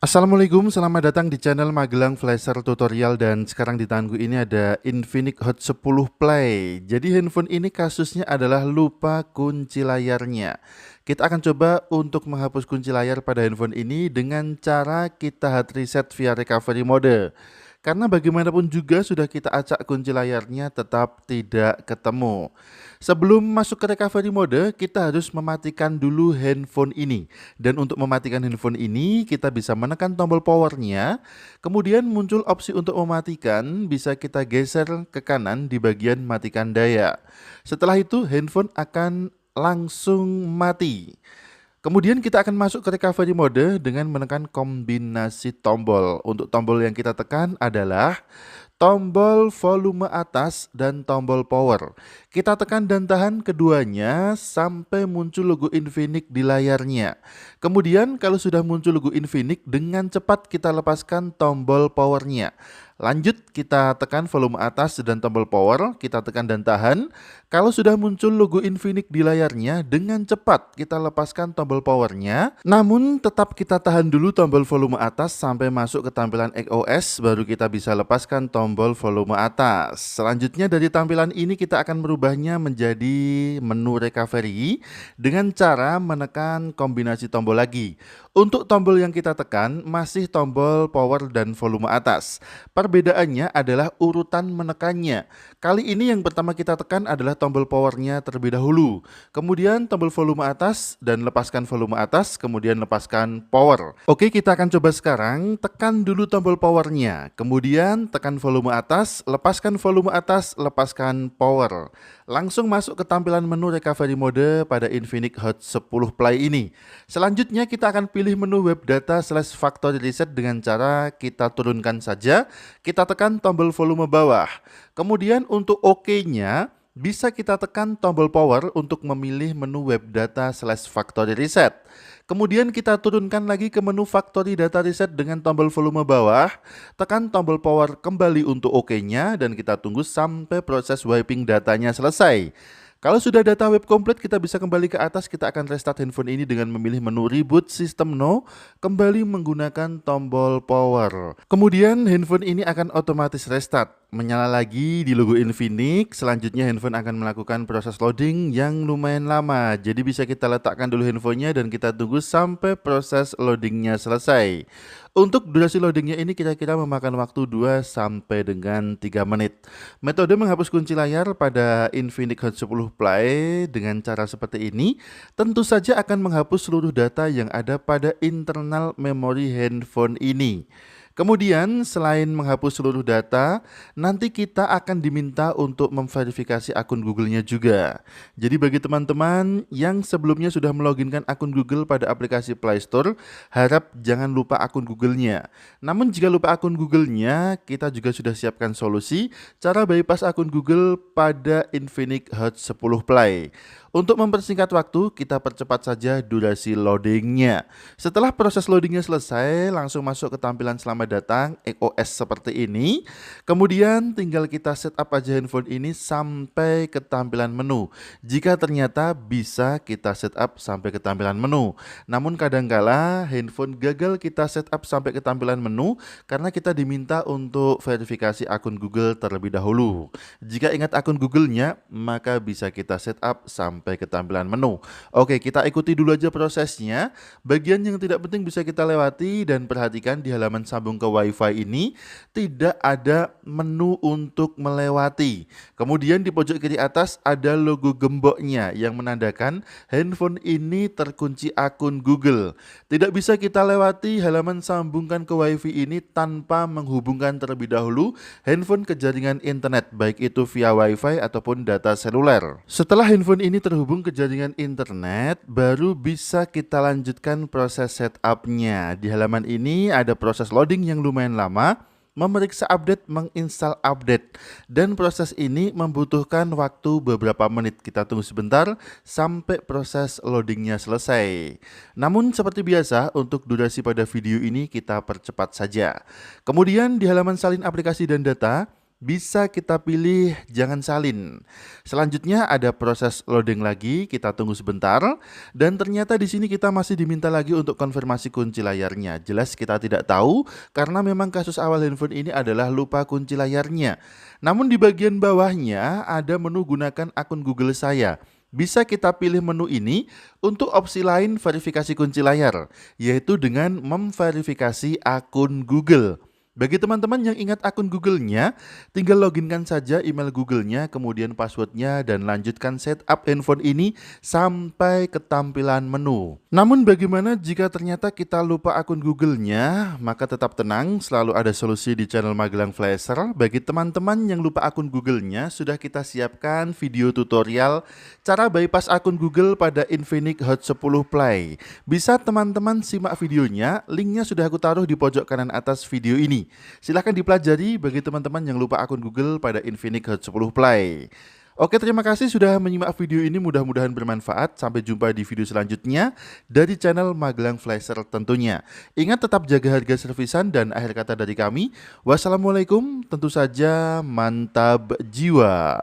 Assalamualaikum, selamat datang di channel Magelang Flasher Tutorial. Dan sekarang di tanganku ini ada Infinix Hot 10 Play. Jadi handphone ini kasusnya adalah lupa kunci layarnya. Kita akan coba untuk menghapus kunci layar pada handphone ini dengan cara kita hard reset via recovery mode. Karena bagaimanapun juga sudah kita acak kunci layarnya tetap tidak ketemu. Sebelum masuk ke recovery mode, kita harus mematikan dulu handphone ini. Dan untuk mematikan handphone ini, kita bisa menekan tombol powernya. Kemudian muncul opsi untuk mematikan, bisa kita geser ke kanan di bagian matikan daya. Setelah itu, handphone akan langsung mati. Kemudian kita akan masuk ke recovery mode dengan menekan kombinasi tombol. Untuk tombol yang kita tekan adalah tombol volume atas dan tombol power. Kita tekan dan tahan keduanya sampai muncul logo Infinix di layarnya. Kemudian kalau sudah muncul logo Infinix, dengan cepat kita lepaskan tombol powernya. Lanjut kita tekan volume atas dan tombol power, kita tekan dan tahan. Kalau sudah muncul logo Infinix di layarnya, dengan cepat kita lepaskan tombol powernya. Namun tetap kita tahan dulu tombol volume atas sampai masuk ke tampilan XOS, baru kita bisa lepaskan tombol volume atas. Selanjutnya dari tampilan ini kita akan merubahnya menjadi menu recovery dengan cara menekan kombinasi tombol lagi. Untuk tombol yang kita tekan masih tombol power dan volume atas. Perbedaannya adalah urutan menekannya. Kali ini yang pertama kita tekan adalah tombol powernya terlebih dahulu. Kemudian tombol volume atas dan lepaskan volume atas, kemudian lepaskan power. Oke, kita akan coba sekarang. Tekan dulu tombol powernya. Kemudian tekan volume atas, lepaskan volume atas, lepaskan power. Langsung masuk ke tampilan menu recovery mode pada Infinix Hot 10 Play ini. Selanjutnya kita akan pilih menu web data / factory reset dengan cara kita turunkan saja. Kita tekan tombol volume bawah. Kemudian untuk OK-nya bisa kita tekan tombol power untuk memilih menu web data / factory reset. Kemudian kita turunkan lagi ke menu factory data reset dengan tombol volume bawah. Tekan tombol power kembali untuk OK-nya dan kita tunggu sampai proses wiping datanya selesai. Kalau sudah data web komplit, kita bisa kembali ke atas. Kita akan restart handphone ini dengan memilih menu reboot system no, kembali menggunakan tombol power. Kemudian handphone ini akan otomatis restart, menyala lagi di logo Infinix. Selanjutnya handphone akan melakukan proses loading yang lumayan lama. Jadi bisa kita letakkan dulu handphonenya dan kita tunggu sampai proses loadingnya selesai. Untuk durasi loadingnya ini kira-kira memakan waktu 2 sampai dengan 3 menit. Metode menghapus kunci layar pada Infinix Hot 10 Play dengan cara seperti ini tentu saja akan menghapus seluruh data yang ada pada internal memori handphone ini. Kemudian selain menghapus seluruh data, nanti kita akan diminta untuk memverifikasi akun Google-nya juga. Jadi bagi teman-teman yang sebelumnya sudah meloginkan akun Google pada aplikasi Play Store, harap jangan lupa akun Google-nya. Namun jika lupa akun Google-nya, kita juga sudah siapkan solusi cara bypass akun Google pada Infinix Hot 10 Play. Untuk mempersingkat waktu, kita percepat saja durasi loadingnya. Setelah proses loadingnya selesai, langsung masuk ke tampilan selamat datang XOS seperti ini. Kemudian tinggal kita setup aja handphone ini sampai ke tampilan menu. Jika ternyata bisa kita setup sampai ke tampilan menu. Namun kadangkala handphone gagal kita setup sampai ke tampilan menu karena kita diminta untuk verifikasi akun Google terlebih dahulu. Jika ingat akun Google-nya, maka bisa kita setup sampai ke tampilan menu. Oke, kita ikuti dulu aja prosesnya. Bagian yang tidak penting bisa kita lewati dan perhatikan di halaman sambung ke WiFi ini tidak ada menu untuk melewati. Kemudian di pojok kiri atas ada logo gemboknya yang menandakan handphone ini terkunci akun Google. Tidak bisa kita lewati halaman sambungkan ke WiFi ini tanpa menghubungkan terlebih dahulu handphone ke jaringan internet, baik itu via WiFi ataupun data seluler. Setelah handphone ini terhubung ke jaringan internet, baru bisa kita lanjutkan proses setupnya. Di halaman ini ada proses loading yang lumayan lama, memeriksa update, menginstal update, dan proses ini membutuhkan waktu beberapa menit. Kita tunggu sebentar sampai proses loadingnya selesai. Namun seperti biasa, untuk durasi pada video ini kita percepat saja. Kemudian di halaman salin aplikasi dan data, bisa kita pilih jangan salin. Selanjutnya ada proses loading lagi, kita tunggu sebentar. Dan ternyata di sini kita masih diminta lagi untuk konfirmasi kunci layarnya. Jelas kita tidak tahu karena memang kasus awal handphone ini adalah lupa kunci layarnya. Namun di bagian bawahnya ada menu gunakan akun Google saya. Bisa kita pilih menu ini untuk opsi lain verifikasi kunci layar, yaitu dengan memverifikasi akun Google. Bagi teman-teman yang ingat akun Google-nya, tinggal loginkan saja email Google-nya, kemudian password-nya, dan lanjutkan setup handphone ini sampai ke tampilan menu. Namun bagaimana jika ternyata kita lupa akun Google-nya? Maka tetap tenang, selalu ada solusi di channel Magelang Flasher. Bagi teman-teman yang lupa akun Google-nya, sudah kita siapkan video tutorial cara bypass akun Google pada Infinix Hot 10 Play. Bisa teman-teman simak videonya, linknya sudah aku taruh di pojok kanan atas video ini. Silahkan dipelajari bagi teman-teman yang lupa akun Google pada Infinix Hot 10 Play. Oke, terima kasih sudah menyimak video ini, mudah-mudahan bermanfaat. Sampai jumpa di video selanjutnya dari channel Magelang Flasher tentunya. Ingat tetap jaga harga servisan dan akhir kata dari kami. Wassalamualaikum, tentu saja mantap jiwa.